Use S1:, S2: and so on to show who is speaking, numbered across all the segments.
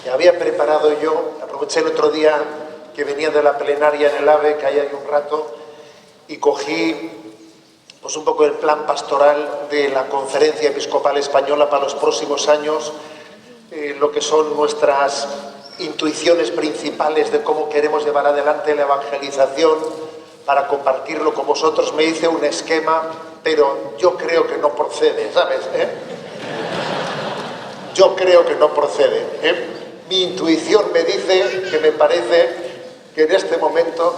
S1: Me había preparado yo, aproveché el otro día que venía de la plenaria en el AVE, que hay ahí un rato, y cogí pues un poco el plan pastoral de la Conferencia Episcopal Española para los próximos años, lo que son nuestras intuiciones principales de cómo queremos llevar adelante la evangelización para compartirlo con vosotros. Me hice un esquema, pero yo creo que no procede, ¿sabes? Yo creo que no procede. Mi intuición me dice que me parece que en este momento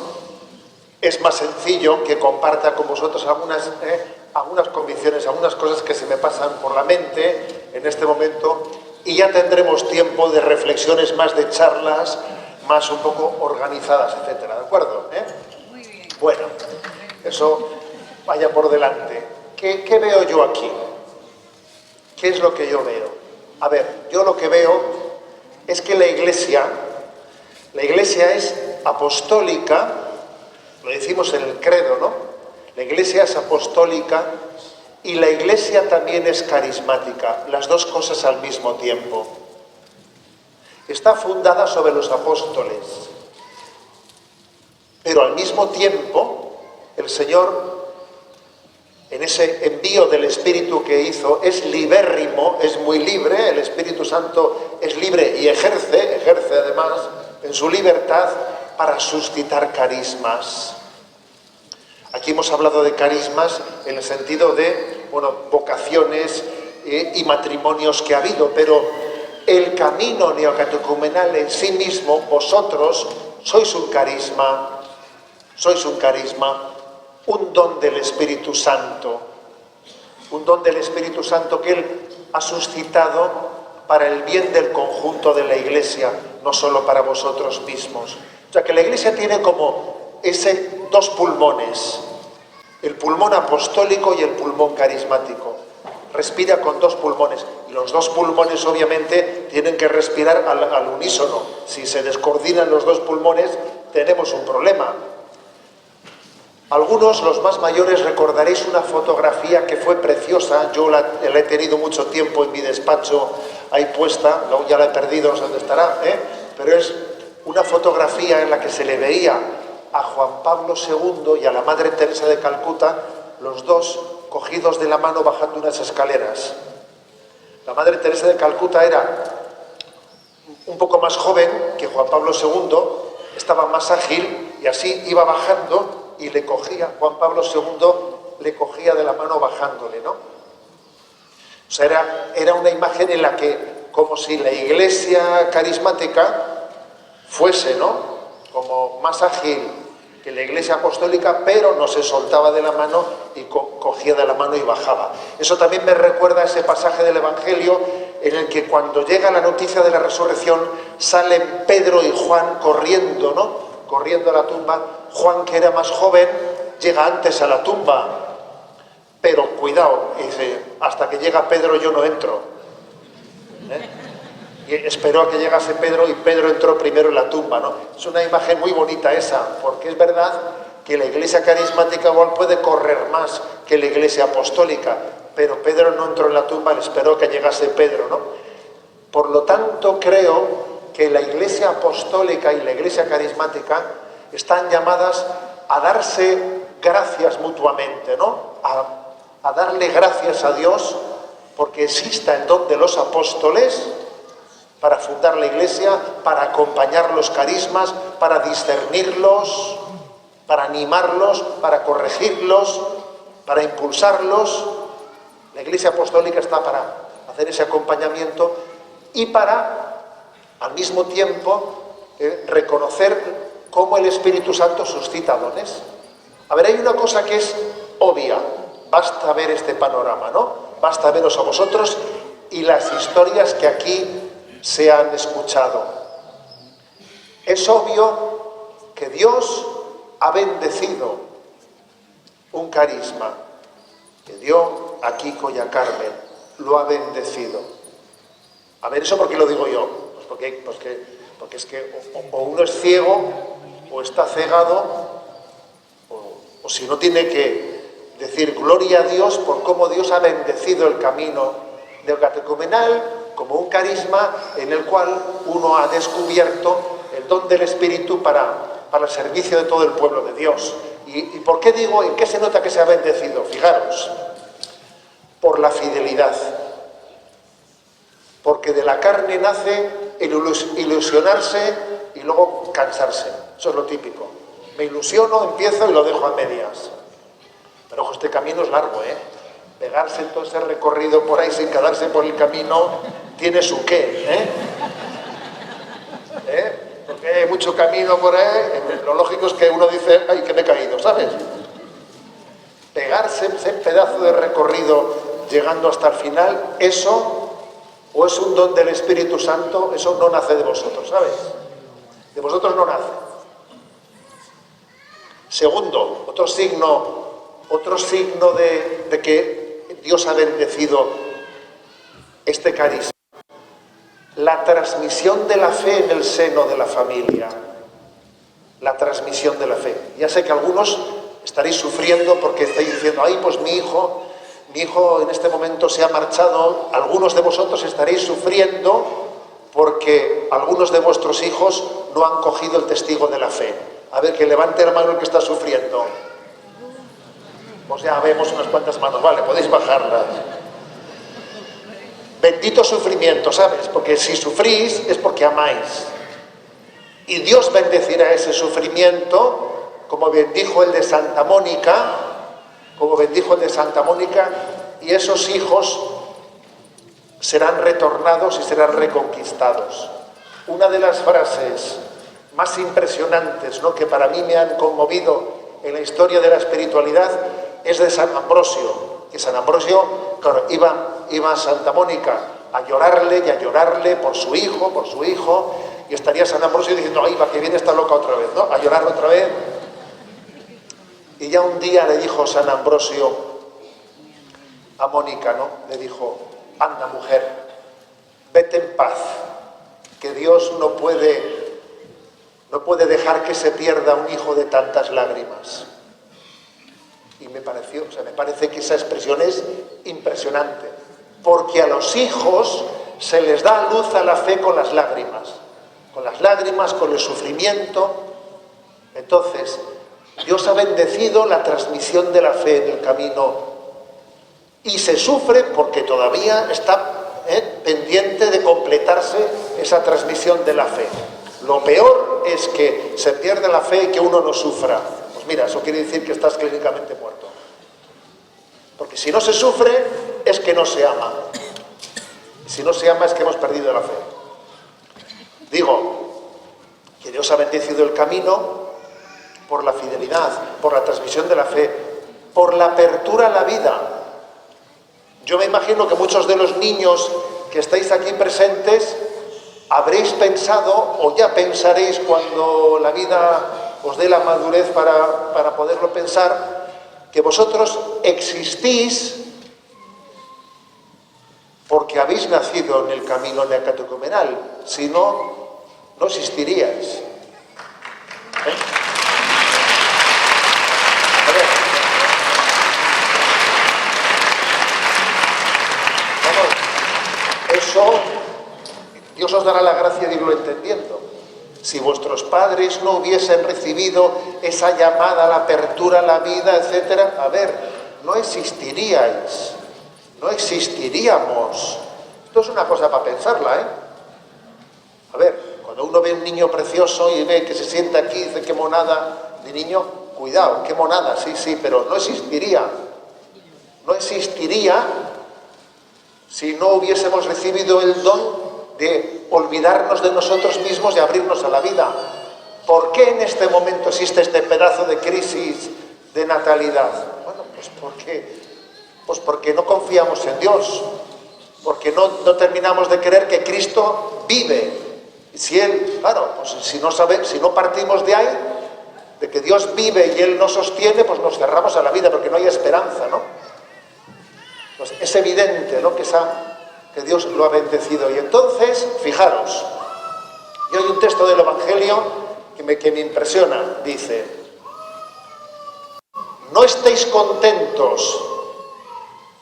S1: es más sencillo que comparta con vosotros algunas convicciones, algunas cosas que se me pasan por la mente en este momento, y ya tendremos tiempo de reflexiones más, de charlas más un poco organizadas, etcétera, ¿de acuerdo?
S2: Muy bien.
S1: Bueno, eso vaya por delante. ¿Qué veo yo aquí? ¿Qué es lo que yo veo? A ver, yo lo que veo es que la Iglesia es apostólica, lo decimos en el credo, ¿no? La Iglesia es apostólica y la Iglesia también es carismática, las dos cosas al mismo tiempo. Está fundada sobre los apóstoles, pero al mismo tiempo el Señor, en ese envío del Espíritu que hizo, es libérrimo, es muy libre. El Espíritu Santo es libre y ejerce además en su libertad para suscitar carismas. Aquí hemos hablado de carismas en el sentido de, vocaciones y matrimonios que ha habido, pero el camino neocatecumenal en sí mismo, vosotros sois un carisma, un don del Espíritu Santo, que Él ha suscitado para el bien del conjunto de la Iglesia, no solo para vosotros mismos. O sea que la Iglesia tiene como dos pulmones, el pulmón apostólico y el pulmón carismático. Respira con dos pulmones, y los dos pulmones obviamente tienen que respirar al unísono. Si se descoordinan los dos pulmones, tenemos un problema. Algunos, los más mayores, recordaréis una fotografía que fue preciosa. Yo la he tenido mucho tiempo en mi despacho ahí puesta, luego ya la he perdido, no sé dónde estará, pero es una fotografía en la que se le veía a Juan Pablo II y a la Madre Teresa de Calcuta, los dos cogidos de la mano bajando unas escaleras. La Madre Teresa de Calcuta era un poco más joven que Juan Pablo II, estaba más ágil y así iba bajando, y le cogía, Juan Pablo II le cogía de la mano bajándole, ¿no? O sea, era una imagen en la que, como si la Iglesia carismática fuese, ¿no?, como más ágil que la Iglesia apostólica, pero no se soltaba de la mano y cogía de la mano y bajaba. Eso también me recuerda a ese pasaje del Evangelio en el que cuando llega la noticia de la resurrección salen Pedro y Juan corriendo, ¿no?, corriendo a la tumba. Juan, que era más joven, llega antes a la tumba, pero cuidado, dice, hasta que llega Pedro yo no entro. Y esperó a que llegase Pedro, y Pedro entró primero en la tumba, ¿no? Es una imagen muy bonita esa, porque es verdad que la Iglesia carismática igual puede correr más que la Iglesia apostólica, pero Pedro no entró en la tumba, le esperó que llegase Pedro, ¿no? Por lo tanto, creo que la Iglesia apostólica y la Iglesia carismática están llamadas a darse gracias mutuamente, ¿no? A darle gracias a Dios porque exista el don de los apóstoles para fundar la Iglesia, para acompañar los carismas, para discernirlos, para animarlos, para corregirlos, para impulsarlos. La Iglesia apostólica está para hacer ese acompañamiento y para, al mismo tiempo, reconocer cómo el Espíritu Santo suscita dones. A ver, hay una cosa que es obvia, basta ver este panorama, ¿no? Basta veros a vosotros y las historias que aquí se han escuchado. Es obvio que Dios ha bendecido un carisma, que dio a Kiko y a Carmen, lo ha bendecido. A ver, ¿eso por qué lo digo yo? Pues porque es que o uno es ciego, o está cegado, o si no tiene que decir gloria a Dios por cómo Dios ha bendecido el camino neocatecumenal como un carisma en el cual uno ha descubierto el don del Espíritu para el servicio de todo el pueblo de Dios. ¿Y por qué digo, en qué se nota que se ha bendecido? Fijaros, por la fidelidad. Porque de la carne nace el ilusionarse y luego cansarse. Eso es lo típico. Me ilusiono, empiezo y lo dejo a medias. Pero ojo, este camino es largo, ¿eh? Pegarse todo ese recorrido por ahí sin quedarse por el camino tiene su qué, Porque hay mucho camino por ahí. Lo lógico es que uno dice, ay, que me he caído, ¿sabes? Pegarse ese pedazo de recorrido llegando hasta el final, eso, o es un don del Espíritu Santo, eso no nace de vosotros, ¿sabes? De vosotros no nace. Segundo, otro signo de que Dios ha bendecido este carisma. La transmisión de la fe en el seno de la familia. La transmisión de la fe. Ya sé que algunos estaréis sufriendo porque estáis diciendo, ay, pues mi hijo en este momento se ha marchado. Algunos de vosotros estaréis sufriendo porque algunos de vuestros hijos no han cogido el testigo de la fe. A ver, que levante la mano el que está sufriendo. Pues ya vemos unas cuantas manos, vale, podéis bajarlas. Bendito sufrimiento, ¿sabes? Porque si sufrís es porque amáis. Y Dios bendecirá ese sufrimiento, como bendijo el de Santa Mónica, y esos hijos serán retornados y serán reconquistados. Una de las frases más impresionantes, ¿no?, que para mí me han conmovido en la historia de la espiritualidad es de San Ambrosio, que San Ambrosio, claro, iba a Santa Mónica a llorarle por su hijo, y estaría San Ambrosio diciendo, ay, va, que viene esta loca otra vez, ¿no?, a llorar otra vez. Y ya un día le dijo San Ambrosio a Mónica, ¿no?, le dijo, anda, mujer, vete en paz, que Dios no puede dejar que se pierda un hijo de tantas lágrimas. Y me parece que esa expresión es impresionante, porque a los hijos se les da luz a la fe con las lágrimas, con el sufrimiento. Entonces, Dios ha bendecido la transmisión de la fe en el camino, y se sufre porque todavía está pendiente de completarse esa transmisión de la fe. Lo peor es que se pierda la fe y que uno no sufra. Pues mira, eso quiere decir que estás clínicamente muerto. Porque si no se sufre, es que no se ama. Y si no se ama, es que hemos perdido la fe. Digo que Dios ha bendecido el camino por la fidelidad, por la transmisión de la fe, por la apertura a la vida. Yo me imagino que muchos de los niños que estáis aquí presentes habréis pensado, o ya pensaréis cuando la vida os dé la madurez para poderlo pensar, que vosotros existís porque habéis nacido en el camino neocatecumenal. Si no, no existiríais. A ver. Vamos. Eso, Dios os dará la gracia de irlo entendiendo. Si vuestros padres no hubiesen recibido esa llamada a la apertura a la vida, etcétera, a ver, no existiríais, no existiríamos. Esto es una cosa para pensarla, A ver, cuando uno ve un niño precioso y ve que se sienta aquí y dice, qué monada de niño, cuidado, qué monada, sí, pero no existiría. No existiría si no hubiésemos recibido el don de olvidarnos de nosotros mismos y abrirnos a la vida. ¿Por qué en este momento existe este pedazo de crisis de natalidad? Bueno, pues porque no confiamos en Dios, porque no terminamos de creer que Cristo vive. Y si Él, claro, pues si no partimos de ahí, de que Dios vive y Él nos sostiene, pues nos cerramos a la vida porque no hay esperanza, ¿no? Pues es evidente, ¿no?, que Dios lo ha bendecido. Y entonces, fijaros, y hay un texto del Evangelio que me impresiona. Dice, no estéis contentos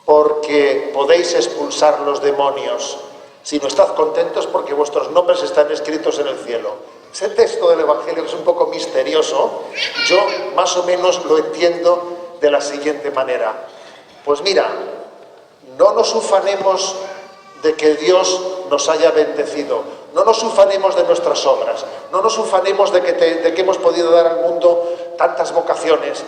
S1: porque podéis expulsar los demonios, sino estad contentos porque vuestros nombres están escritos en el cielo. Ese texto del Evangelio, que es un poco misterioso, yo más o menos lo entiendo de la siguiente manera. Pues mira, no nos ufanemos de que Dios nos haya bendecido, no nos ufanemos de nuestras obras, no nos ufanemos de que hemos podido dar al mundo tantas vocaciones,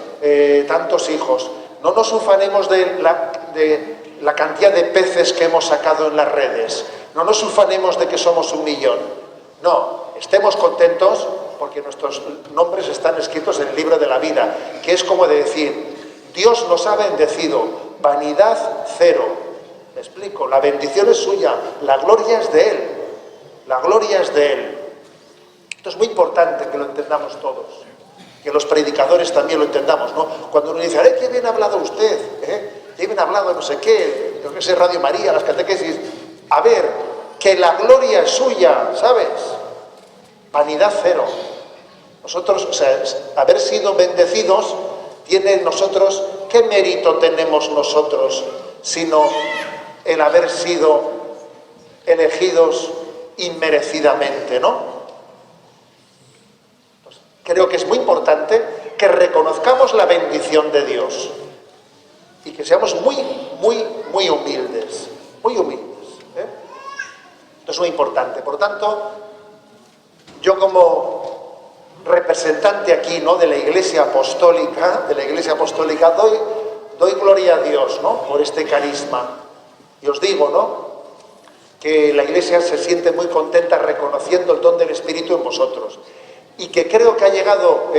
S1: tantos hijos, no nos ufanemos de la cantidad de peces que hemos sacado en las redes, no nos ufanemos de que somos 1 millón, no, estemos contentos porque nuestros nombres están escritos en el libro de la vida, que es como de decir, Dios nos ha bendecido, vanidad cero. Me explico, la bendición es suya, la gloria es de Él, la gloria es de Él. Esto es muy importante que lo entendamos todos, que los predicadores también lo entendamos, ¿no? Cuando uno dice, ¡ay, qué bien ha hablado usted! ¡Qué bien ha hablado no sé qué! Yo que sé, Radio María, las catequesis. A ver, que la gloria es suya, ¿sabes? Vanidad cero. Nosotros, o sea, haber sido bendecidos, tiene en nosotros, ¿qué mérito tenemos nosotros? Sino el haber sido elegidos inmerecidamente, ¿no? Pues creo que es muy importante que reconozcamos la bendición de Dios y que seamos muy humildes, muy humildes, ¿eh? Esto es muy importante. Por tanto, yo como representante aquí, ¿no?, de la Iglesia Apostólica, doy gloria a Dios, ¿no?, por este carisma. Y os digo, ¿no?, que la Iglesia se siente muy contenta reconociendo el don del Espíritu en vosotros. Y que creo que ha llegado,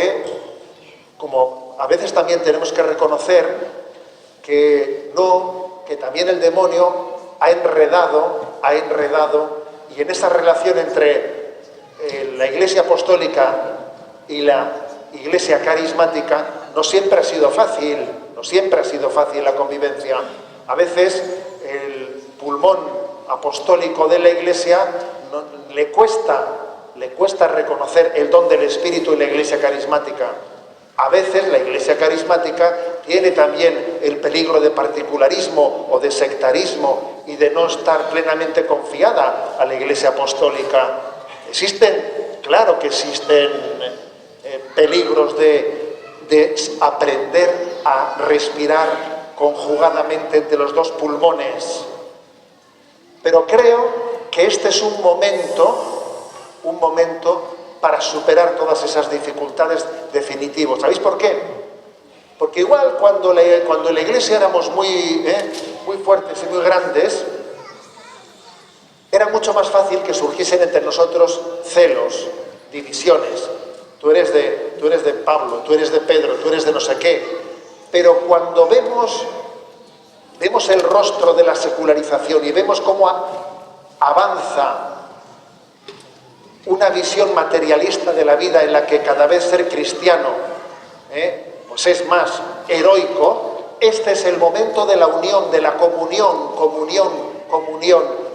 S1: como a veces también tenemos que reconocer, que también el demonio ha enredado, y en esa relación entre la Iglesia Apostólica y la Iglesia carismática no siempre ha sido fácil la convivencia. A veces el pulmón apostólico de la Iglesia le cuesta reconocer el don del Espíritu en la Iglesia carismática. A veces la Iglesia carismática tiene también el peligro de particularismo o de sectarismo y de no estar plenamente confiada a la Iglesia apostólica. Claro que existen peligros de aprender a respirar conjugadamente entre los dos pulmones. Pero creo que este es un momento para superar todas esas dificultades definitivos. ¿Sabéis por qué? Porque igual cuando en la Iglesia éramos muy fuertes y muy grandes, era mucho más fácil que surgiesen entre nosotros celos, divisiones. Tú eres de Pablo, tú eres de Pedro, tú eres de no sé qué. Pero cuando vemos el rostro de la secularización y vemos cómo avanza una visión materialista de la vida en la que cada vez ser cristiano pues es más heroico, este es el momento de la unión, de la comunión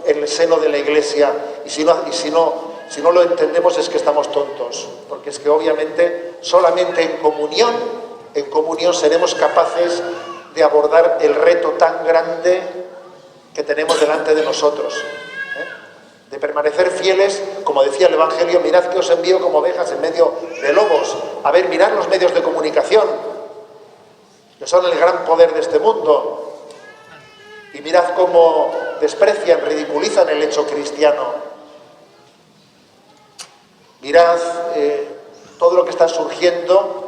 S1: en el seno de la Iglesia. Y si no lo entendemos es que estamos tontos, porque es que obviamente solamente en comunión seremos capaces de abordar el reto tan grande que tenemos delante de nosotros, de permanecer fieles, como decía el Evangelio, mirad que os envío como ovejas en medio de lobos. A ver, mirad los medios de comunicación, que son el gran poder de este mundo, y mirad cómo desprecian, ridiculizan el hecho cristiano. Mirad todo lo que está surgiendo.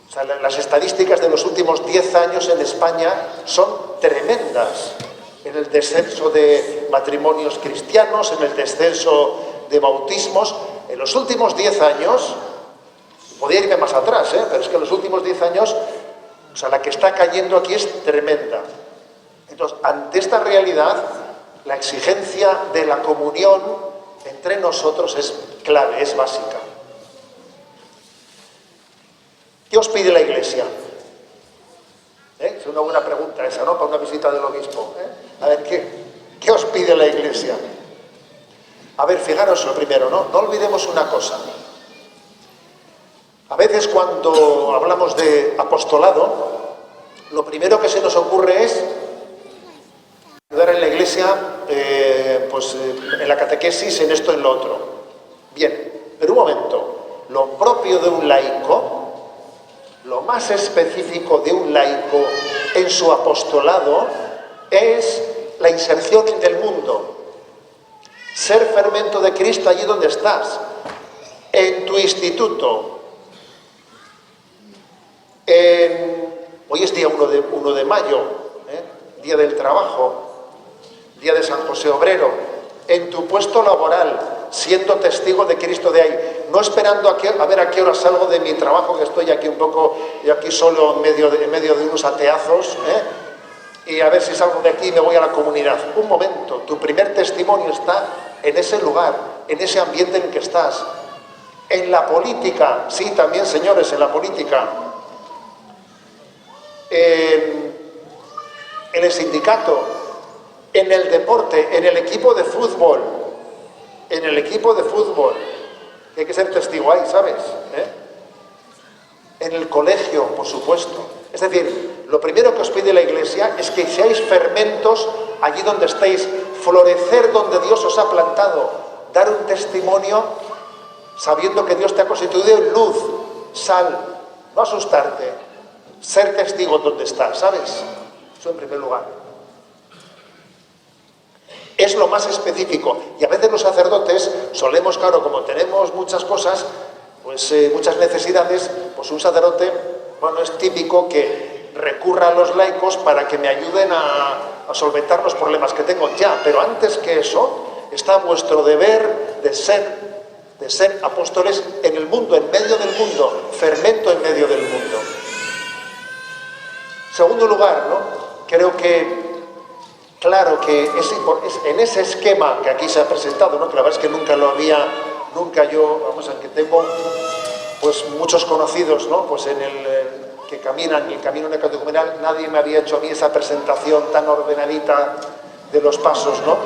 S1: O sea, las estadísticas de los últimos 10 años en España son tremendas. En el descenso de matrimonios cristianos, en el descenso de bautismos. En los últimos 10 años, podría irme más atrás, pero es que en los últimos 10 años, o sea, la que está cayendo aquí es tremenda. Entonces, ante esta realidad, la exigencia de la comunión entre nosotros es clave, es básica. ¿Qué os pide la Iglesia? Es una buena pregunta esa, ¿no?, para una visita del obispo. A ver, ¿qué os pide la Iglesia? A ver, fijaros lo primero, ¿no? No olvidemos una cosa. A veces cuando hablamos de apostolado, lo primero que se nos ocurre es ayudar en la Iglesia en la catequesis, en esto, en lo otro. Bien, pero un momento, lo propio de un laico, lo más específico de un laico en su apostolado es la inserción en el mundo. Ser fermento de Cristo allí donde estás, en tu instituto. Hoy es día 1 de mayo, Día del Trabajo, Día de San José Obrero. En tu puesto laboral, siendo testigo de Cristo de ahí, no esperando a ver a qué hora salgo de mi trabajo, que estoy aquí un poco, y aquí solo en medio de unos ateazos, y a ver si salgo de aquí y me voy a la comunidad. Un momento, tu primer testimonio está en ese lugar, en ese ambiente en el que estás. En la política, sí, también, señores, en la política. En el sindicato, en el deporte, en el equipo de fútbol. En el equipo de fútbol. Hay que ser testigo ahí, ¿sabes? En el colegio, por supuesto. Es decir, lo primero que os pide la Iglesia es que seáis fermentos allí donde estéis, florecer donde Dios os ha plantado, dar un testimonio sabiendo que Dios te ha constituido en luz, sal, no asustarte, ser testigo donde estás, ¿sabes? Eso en primer lugar. Es lo más específico. Y a veces los sacerdotes solemos, claro, como tenemos muchas cosas, pues muchas necesidades, pues un sacerdote, bueno, es típico que recurra a los laicos para que me ayuden a solventar los problemas que tengo. Ya, pero antes que eso, está vuestro deber de ser apóstoles en el mundo, en medio del mundo, fermento en medio del mundo. Segundo lugar, ¿no? Creo que, claro que es en ese esquema que aquí se ha presentado, ¿no? Que la verdad es que nunca yo, vamos, aunque tengo pues muchos conocidos, ¿no? Pues que caminan el camino neocatecumenal, nadie me había hecho a mí esa presentación tan ordenadita de los pasos, ¿no?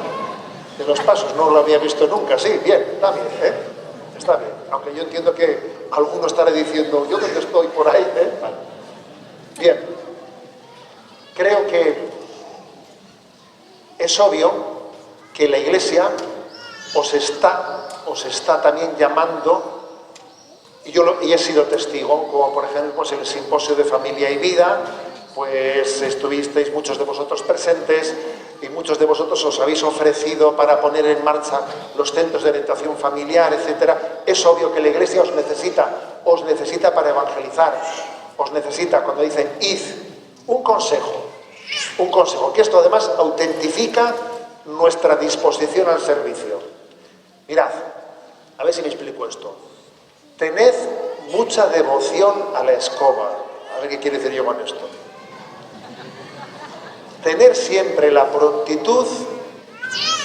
S1: De los pasos, no lo había visto nunca. Sí, bien, está bien, está bien. Aunque yo entiendo que alguno estará diciendo, ¿yo dónde estoy por ahí? Vale. Bien. Creo que es obvio que la Iglesia os está también llamando, y he sido testigo, como por ejemplo pues en el Simposio de Familia y Vida, pues estuvisteis muchos de vosotros presentes y muchos de vosotros os habéis ofrecido para poner en marcha los centros de orientación familiar, etcétera. Es obvio que la Iglesia os necesita para evangelizar, os necesita cuando dicen id. Un consejo, que esto además autentifica nuestra disposición al servicio. Mirad, a ver si me explico esto. Tened mucha devoción a la escoba. A ver qué quiere decir yo con esto. Tener siempre la prontitud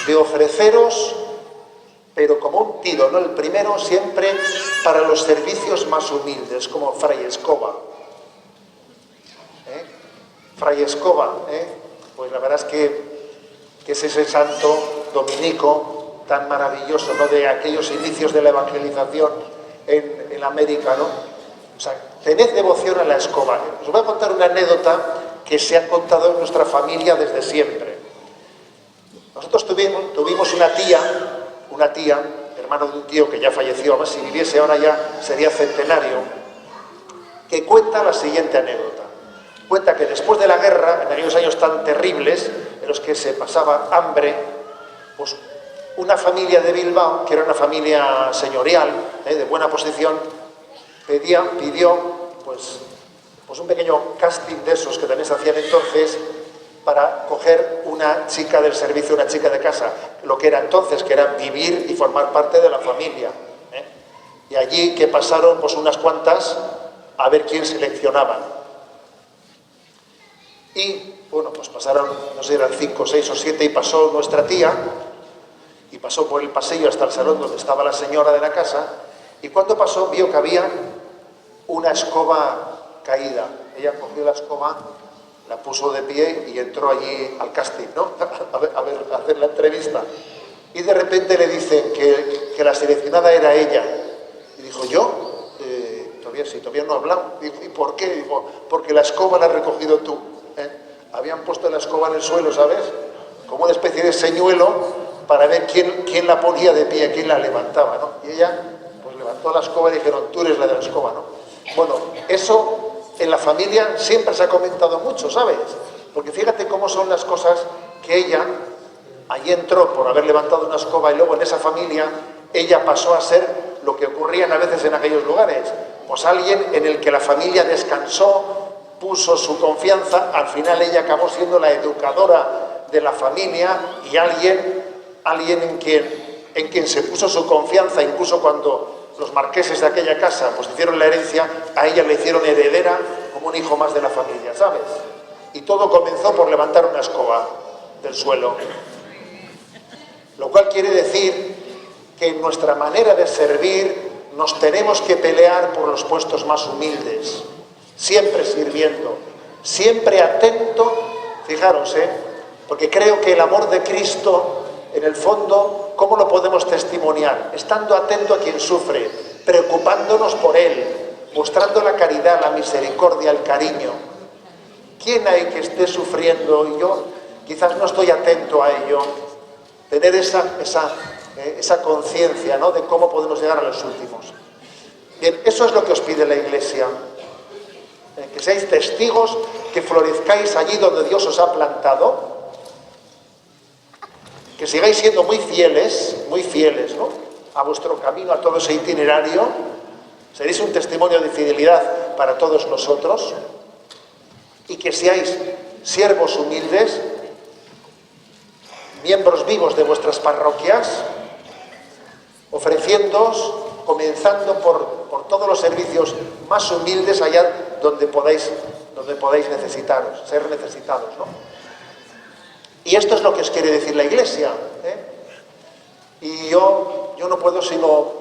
S1: de ofreceros, pero como un tiro, ¿no? El primero siempre para los servicios más humildes, como Fray Escoba. Fray Escoba, pues la verdad es que es ese santo dominico tan maravilloso, ¿no? De aquellos inicios de la evangelización en América, ¿no? O sea, tened devoción a la escoba. Os voy a contar una anécdota que se ha contado en nuestra familia desde siempre. Nosotros tuvimos una tía, hermano de un tío que ya falleció, además si viviese ahora ya sería centenario, que cuenta la siguiente anécdota. Cuenta que después de la guerra, en aquellos años tan terribles, en los que se pasaba hambre, pues una familia de Bilbao, que era una familia señorial, de buena posición, pidió pues un pequeño casting de esos que también se hacían entonces, para coger una chica del servicio, una chica de casa, lo que era entonces, que era vivir y formar parte de la familia. Y allí que pasaron pues unas cuantas a ver quién seleccionaban. Y, bueno, pues pasaron, no sé, eran 5, 6 o 7, y pasó nuestra tía, y pasó por el pasillo hasta el salón donde estaba la señora de la casa, y cuando pasó vio que había una escoba caída. Ella cogió la escoba, la puso de pie y entró allí al casting, ¿no? a hacer la entrevista. Y de repente le dicen que la seleccionada era ella. Y dijo, ¿yo? Todavía no he hablado. ¿Y por qué? Dijo, porque la escoba la has recogido tú. Habían puesto la escoba en el suelo, ¿sabes? como una especie de señuelo para ver quién la ponía de pie, quién la levantaba, ¿no? Y ella pues levantó la escoba y dijeron, tú eres la de la escoba, ¿no? Bueno, eso en la familia siempre se ha comentado mucho, ¿sabes? Porque fíjate cómo son las cosas que ella, allí entró por haber levantado una escoba y luego en esa familia ella pasó a ser lo que ocurrían a veces en aquellos lugares, pues alguien en el que la familia descansó, puso su confianza, al final ella acabó siendo la educadora de la familia y alguien en quien se puso su confianza, incluso cuando los marqueses de aquella casa pues hicieron la herencia, a ella le hicieron heredera como un hijo más de la familia, ¿sabes? Y todo comenzó por levantar una escoba del suelo. Lo cual quiere decir que en nuestra manera de servir nos tenemos que pelear por los puestos más humildes, siempre sirviendo, siempre atento, fijaros, porque creo que el amor de Cristo, en el fondo, ¿cómo lo podemos testimoniar? Estando atento a quien sufre, preocupándonos por él, mostrando la caridad, la misericordia, el cariño. ¿Quién hay que esté sufriendo y yo quizás no estoy atento a ello? Tener esa conciencia, ¿no?, de cómo podemos llegar a los últimos. Bien, eso es lo que os pide la Iglesia. Que seáis testigos, que florezcáis allí donde Dios os ha plantado, que sigáis siendo muy fieles, ¿no?, a vuestro camino, a todo ese itinerario. Seréis un testimonio de fidelidad para todos nosotros y que seáis siervos humildes, miembros vivos de vuestras parroquias, ofreciéndoos, comenzando por todos los servicios más humildes allá donde podáis necesitaros, ser necesitados, ¿no? Y esto es lo que os quiere decir la Iglesia, Y yo no puedo sino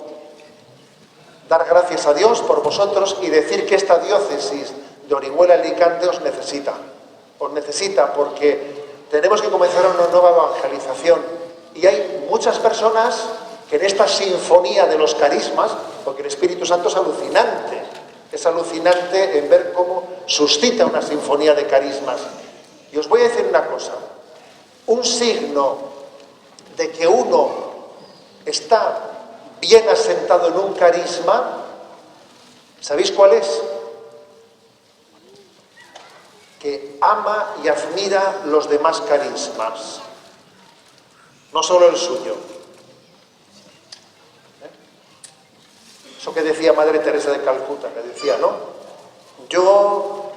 S1: dar gracias a Dios por vosotros y decir que esta diócesis de Orihuela-Alicante os necesita porque tenemos que comenzar una nueva evangelización y hay muchas personas que en esta sinfonía de los carismas, porque el Espíritu Santo es alucinante en ver cómo suscita una sinfonía de carismas. Y os voy a decir una cosa, un signo de que uno está bien asentado en un carisma, ¿sabéis cuál es? Que ama y admira los demás carismas, no solo el suyo. Eso que decía Madre Teresa de Calcuta, que decía, ¿no? Yo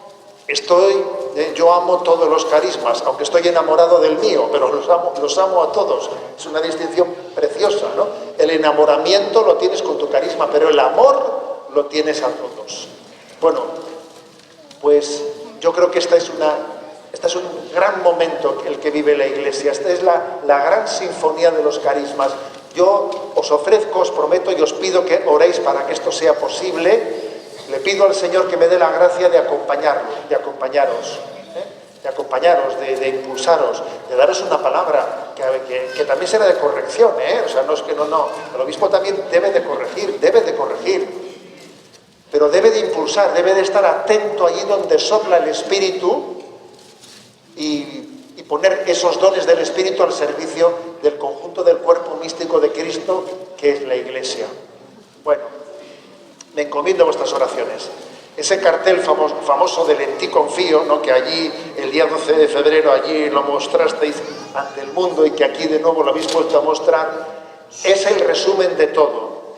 S1: amo todos los carismas, aunque estoy enamorado del mío, pero los amo a todos. Es una distinción preciosa, ¿no? El enamoramiento lo tienes con tu carisma, pero el amor lo tienes a todos. Bueno, pues yo creo que este es un gran momento el que vive la Iglesia. Esta es la gran sinfonía de los carismas. Yo os ofrezco, os prometo y os pido que oréis para que esto sea posible. Le pido al Señor que me dé la gracia de acompañaros, de impulsaros, de daros una palabra que también será de corrección, O sea, no es que no. El obispo también debe de corregir. Pero debe de impulsar, debe de estar atento allí donde sopla el Espíritu y poner esos dones del Espíritu al servicio del conjunto del cuerpo místico de Cristo, que es la Iglesia. Bueno, me encomiendo a vuestras oraciones. Ese cartel famoso del En ti confío, ¿no?, que allí, el día 12 de febrero, allí lo mostrasteis ante el mundo y que aquí de nuevo lo habéis vuelto a mostrar, es el resumen de todo.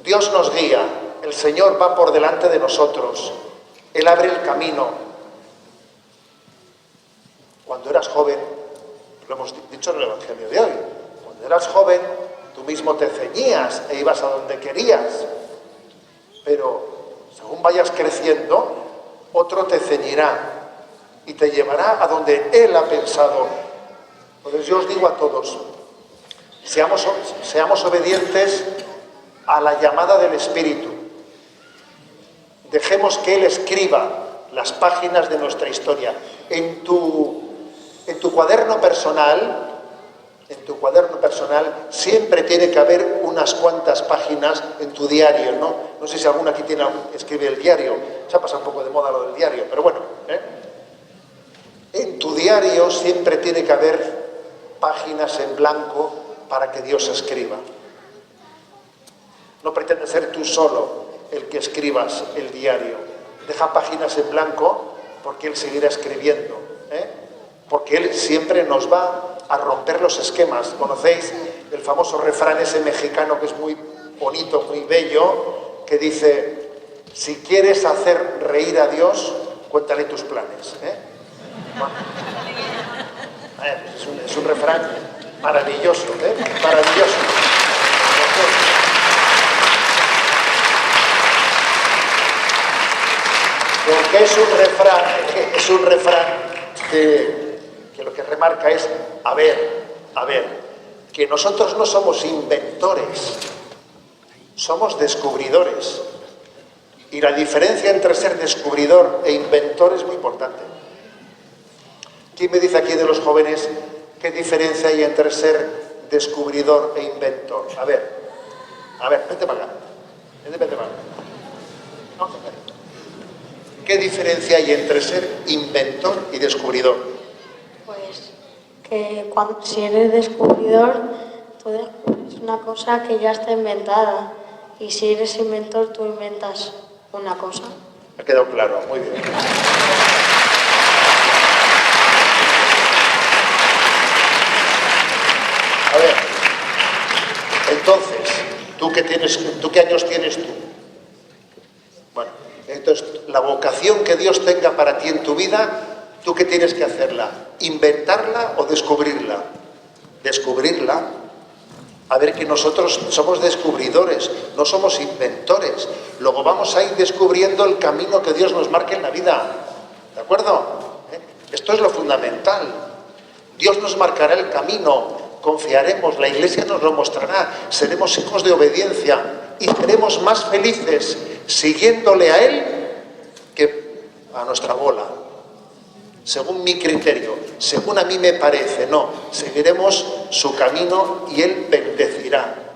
S1: Dios nos guía. El Señor va por delante de nosotros. Él abre el camino. Cuando eras joven, lo hemos dicho en el Evangelio de hoy, cuando eras joven, tú mismo te ceñías e ibas a donde querías. Pero según vayas creciendo, otro te ceñirá y te llevará a donde Él ha pensado. Entonces yo os digo a todos, seamos obedientes a la llamada del Espíritu. Dejemos que Él escriba las páginas de nuestra historia. En tu cuaderno personal, siempre tiene que haber unas cuantas páginas en tu diario, ¿no? No sé si alguno aquí escribe el diario. Se ha pasado un poco de moda lo del diario, pero bueno, En tu diario siempre tiene que haber páginas en blanco para que Dios escriba. No pretende ser tú solo el que escribas el diario. Deja páginas en blanco porque Él seguirá escribiendo, porque Él siempre nos va a romper los esquemas. ¿Conocéis el famoso refrán ese mexicano que es muy bonito, muy bello, que dice: si quieres hacer reír a Dios, cuéntale tus planes? Bueno, es un refrán maravilloso, maravilloso. Porque es un refrán que lo que remarca es, a ver, que nosotros no somos inventores, somos descubridores. Y la diferencia entre ser descubridor e inventor es muy importante. ¿Quién me dice aquí de los jóvenes qué diferencia hay entre ser descubridor e inventor? A ver, vente para acá. Vente para acá. Vamos a ver. ¿Qué diferencia hay entre ser inventor y descubridor?
S2: Pues que si eres descubridor, tú descubres una cosa que ya está inventada. Y si eres inventor, tú inventas una cosa.
S1: Ha quedado claro, muy bien. A ver, entonces, ¿tú qué años tienes tú? Bueno, entonces, la vocación que Dios tenga para ti en tu vida, ¿tú qué tienes que hacerla? ¿Inventarla o descubrirla? Descubrirla. A ver, que nosotros somos descubridores, no somos inventores. Luego vamos a ir descubriendo el camino que Dios nos marque en la vida. ¿De acuerdo? Esto es lo fundamental. Dios nos marcará el camino, confiaremos, la Iglesia nos lo mostrará, seremos hijos de obediencia y seremos más felices siguiéndole a Él que a nuestra bola. Según mi criterio, según a mí me parece, no, seguiremos su camino y Él bendecirá.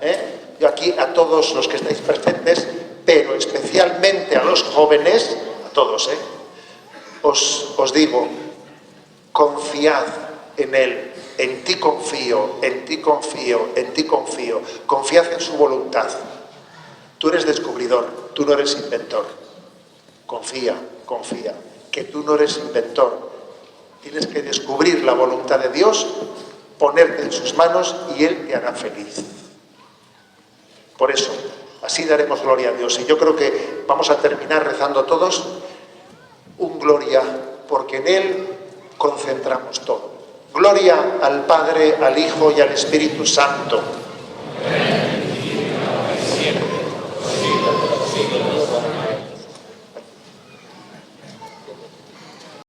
S1: Yo aquí a todos los que estáis presentes, pero especialmente a los jóvenes, a todos, os digo, confiad en Él, en ti confío, en ti confío, en ti confío, confiad en su voluntad. Tú eres descubridor, tú no eres inventor. Confía, que tú no eres inventor. Tienes que descubrir la voluntad de Dios, ponerte en sus manos y Él te hará feliz. Por eso, así daremos gloria a Dios. Y yo creo que vamos a terminar rezando todos un gloria, porque en Él concentramos todo. Gloria al Padre, al Hijo y al Espíritu Santo.